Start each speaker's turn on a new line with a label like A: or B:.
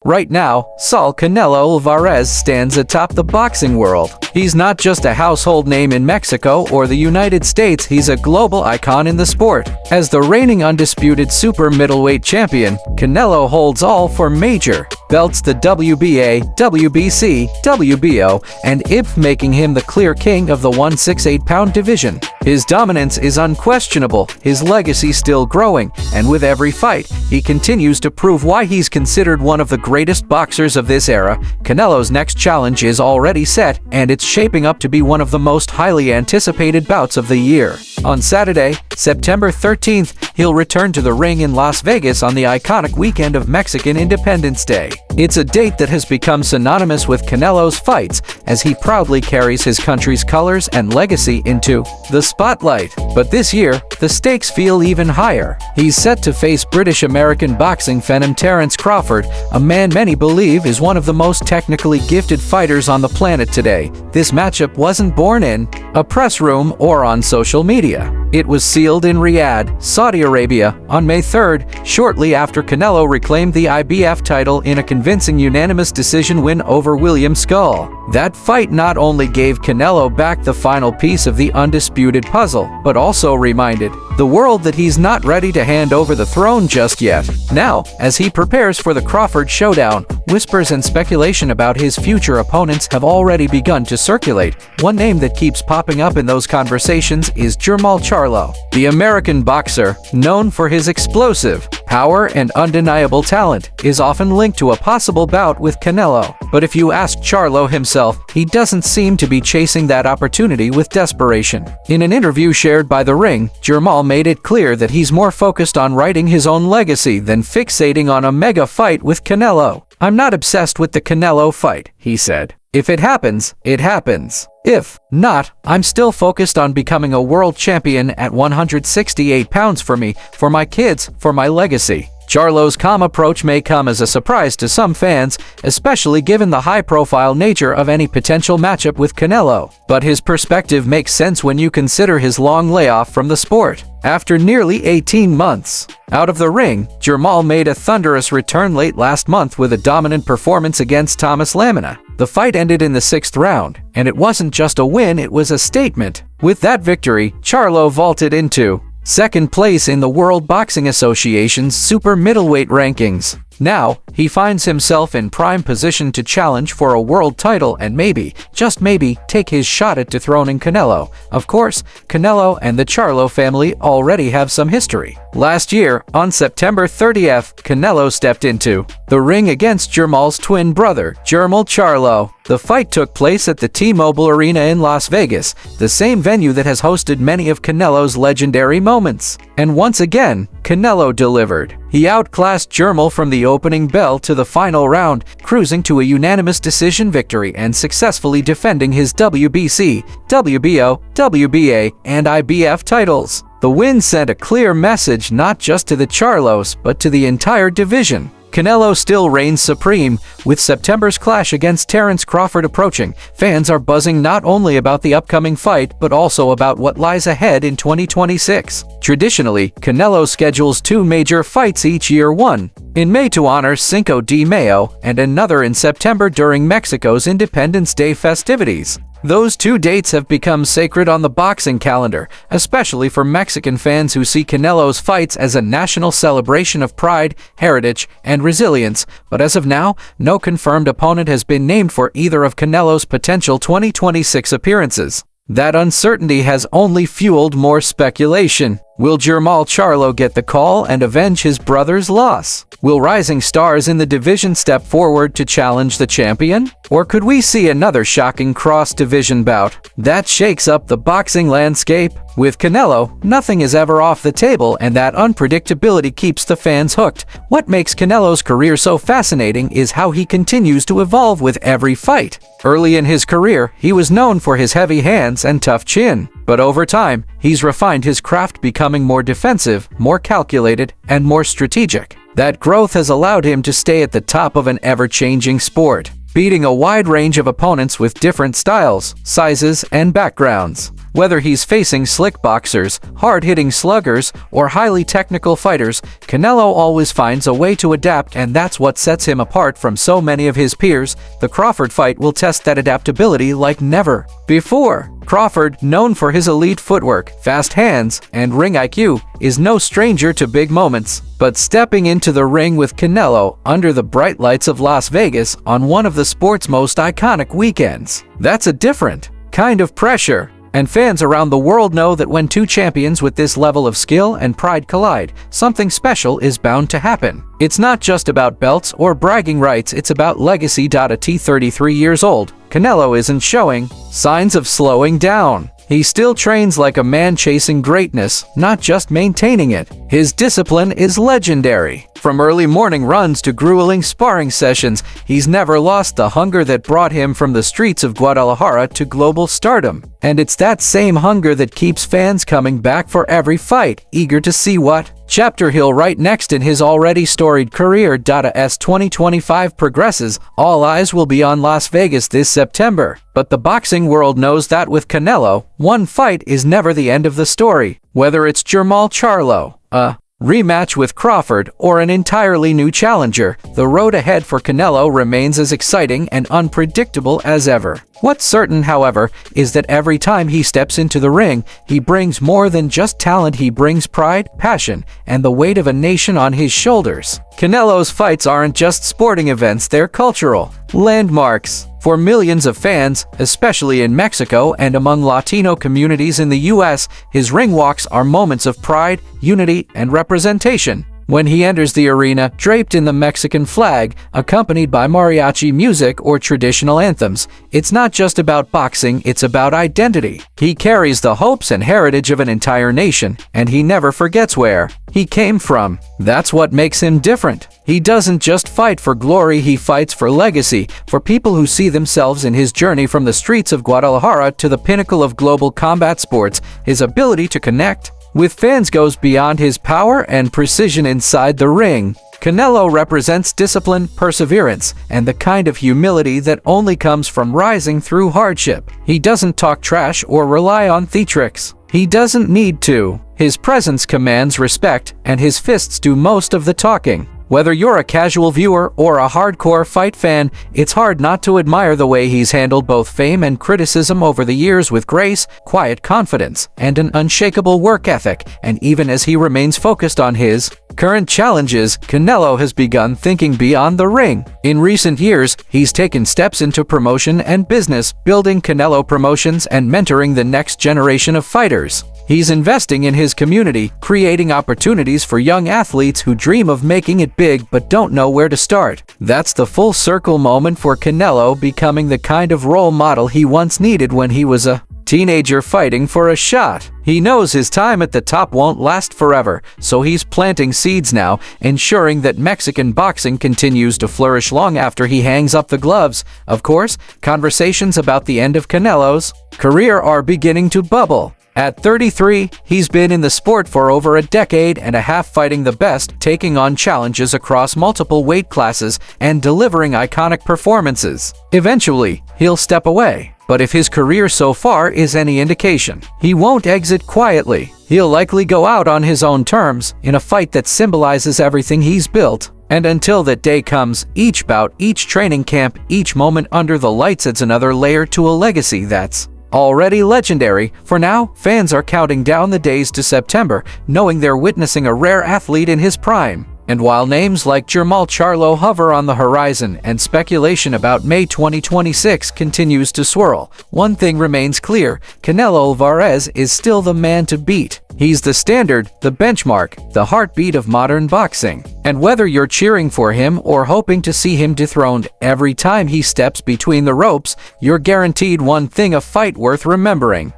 A: Right now, Canelo Alvarez stands atop the boxing world. He's not just a household name in Mexico or the United States, he's a global icon in the sport. As the reigning undisputed super middleweight champion, Canelo holds all four major belts: the WBA, WBC, WBO, and IBF, making him the clear king of the 168-pound division. His dominance is unquestionable, his legacy still growing, and with every fight, he continues to prove why he's considered one of the greatest boxers of this era. Canelo's next challenge is already set, and it's shaping up to be one of the most highly anticipated bouts of the year. On Saturday, September 13th, he'll return to the ring in Las Vegas on the iconic weekend of Mexican Independence Day. It's a date that has become synonymous with Canelo's fights, as he proudly carries his country's colors and legacy into the spotlight. But this year, the stakes feel even higher. He's set to face British-American boxing phenom Terence Crawford, a man many believe is one of the most technically gifted fighters on the planet today. This matchup wasn't born in a press room or on social media. It was sealed in Riyadh, Saudi Arabia, on May 3rd, shortly after Canelo reclaimed the IBF title in a convincing unanimous decision win over William Skull. That fight not only gave Canelo back the final piece of the undisputed puzzle, but also reminded the world that he's not ready to hand over the throne just yet. Now, as he prepares for the Crawford showdown, whispers and speculation about his future opponents have already begun to circulate. One name that keeps popping up in those conversations is Jermall Charlo. The American boxer, known for his explosive power and undeniable talent, is often linked to a possible bout with Canelo. But if you ask Charlo himself, he doesn't seem to be chasing that opportunity with desperation. In an interview shared by The Ring, Jermall made it clear that he's more focused on writing his own legacy than fixating on a mega fight with Canelo. "I'm not obsessed with the Canelo fight," he said. "If it happens, it happens. If not, I'm still focused on becoming a world champion at 168 pounds for me, for my kids, for my legacy." Charlo's calm approach may come as a surprise to some fans, especially given the high-profile nature of any potential matchup with Canelo. But his perspective makes sense when you consider his long layoff from the sport. After nearly 18 months out of the ring, Jermall made a thunderous return late last month with a dominant performance against Thomas Lamina. The fight ended in the 6th round, and it wasn't just a win, it was a statement. With that victory, Charlo vaulted into second place in the World Boxing Association's super middleweight rankings. Now, he finds himself in prime position to challenge for a world title and maybe, just maybe, take his shot at dethroning Canelo. Of course, Canelo and the Charlo family already have some history. Last year, on September 30th, Canelo stepped into the ring against Jermall's twin brother, Jermall Charlo. The fight took place at the T-Mobile Arena in Las Vegas, the same venue that has hosted many of Canelo's legendary moments. And once again, Canelo delivered. He outclassed Jermall from the opening bell to the final round, cruising to a unanimous decision victory and successfully defending his WBC, WBO, WBA, and IBF titles. The win sent a clear message not just to the Charlos, but to the entire division. Canelo still reigns supreme. With September's clash against Terence Crawford approaching, fans are buzzing not only about the upcoming fight, but also about what lies ahead in 2026. Traditionally, Canelo schedules 2 major fights each year, one in May to honor Cinco de Mayo, and another in September during Mexico's Independence Day festivities. Those 2 dates have become sacred on the boxing calendar, especially for Mexican fans who see Canelo's fights as a national celebration of pride, heritage, and resilience. But as of now, no confirmed opponent has been named for either of Canelo's potential 2026 appearances. That uncertainty has only fueled more speculation. Will Jermall Charlo get the call and avenge his brother's loss? Will rising stars in the division step forward to challenge the champion? Or could we see another shocking cross-division bout that shakes up the boxing landscape? With Canelo, nothing is ever off the table, and that unpredictability keeps the fans hooked. What makes Canelo's career so fascinating is how he continues to evolve with every fight. Early in his career, he was known for his heavy hands and tough chin. But over time, he's refined his craft, becoming more defensive, more calculated, and more strategic. That growth has allowed him to stay at the top of an ever-changing sport, beating a wide range of opponents with different styles, sizes, and backgrounds. Whether he's facing slick boxers, hard-hitting sluggers, or highly technical fighters, Canelo always finds a way to adapt, and that's what sets him apart from so many of his peers. The Crawford fight will test that adaptability like never before. Crawford, known for his elite footwork, fast hands, and ring IQ, is no stranger to big moments. But stepping into the ring with Canelo under the bright lights of Las Vegas on one of the sport's most iconic weekends, that's a different kind of pressure. And fans around the world know that when two champions with this level of skill and pride collide, something special is bound to happen. It's not just about belts or bragging rights, it's about legacy. At 33 years old, Canelo isn't showing signs of slowing down. He still trains like a man chasing greatness, not just maintaining it. His discipline is legendary. From early morning runs to grueling sparring sessions, he's never lost the hunger that brought him from the streets of Guadalajara to global stardom. And it's that same hunger that keeps fans coming back for every fight, eager to see what chapter he'll write next in his already storied career. As 2025 progresses, all eyes will be on Las Vegas this September. But the boxing world knows that with Canelo, one fight is never the end of the story. Whether it's Jermall Charlo, a rematch with Crawford, or an entirely new challenger, the road ahead for Canelo remains as exciting and unpredictable as ever. What's certain, however, is that every time he steps into the ring, he brings more than just talent. He brings pride, passion, and the weight of a nation on his shoulders. Canelo's fights aren't just sporting events, they're cultural landmarks. For millions of fans, especially in Mexico and among Latino communities in the U.S., his ring walks are moments of pride, unity, and representation. When he enters the arena, draped in the Mexican flag, accompanied by mariachi music or traditional anthems, it's not just about boxing, it's about identity. He carries the hopes and heritage of an entire nation, and he never forgets where he came from. That's what makes him different. He doesn't just fight for glory, he fights for legacy, for people who see themselves in his journey from the streets of Guadalajara to the pinnacle of global combat sports. His ability to connect with fans goes beyond his power and precision inside the ring. Canelo represents discipline, perseverance, and the kind of humility that only comes from rising through hardship. He doesn't talk trash or rely on theatrics. He doesn't need to. His presence commands respect, and his fists do most of the talking. Whether you're a casual viewer or a hardcore fight fan, it's hard not to admire the way he's handled both fame and criticism over the years with grace, quiet confidence, and an unshakable work ethic. And even as he remains focused on his current challenges, Canelo has begun thinking beyond the ring. In recent years, he's taken steps into promotion and business, building Canelo Promotions and mentoring the next generation of fighters. He's investing in his community, creating opportunities for young athletes who dream of making it big but don't know where to start. That's the full circle moment for Canelo, becoming the kind of role model he once needed when he was a teenager fighting for a shot. He knows his time at the top won't last forever, so he's planting seeds now, ensuring that Mexican boxing continues to flourish long after he hangs up the gloves. Of course, conversations about the end of Canelo's career are beginning to bubble. At 33, he's been in the sport for over a decade and a half, fighting the best, taking on challenges across multiple weight classes, and delivering iconic performances. Eventually, he'll step away. But if his career so far is any indication, he won't exit quietly. He'll likely go out on his own terms, in a fight that symbolizes everything he's built. And until that day comes, each bout, each training camp, each moment under the lights adds another layer to a legacy that's already legendary. For now, fans are counting down the days to September, knowing they're witnessing a rare athlete in his prime. And while names like Jermall Charlo hover on the horizon and speculation about May 2026 continues to swirl, one thing remains clear: Canelo Alvarez is still the man to beat. He's the standard, the benchmark, the heartbeat of modern boxing. And whether you're cheering for him or hoping to see him dethroned every time he steps between the ropes, you're guaranteed one thing: a fight worth remembering.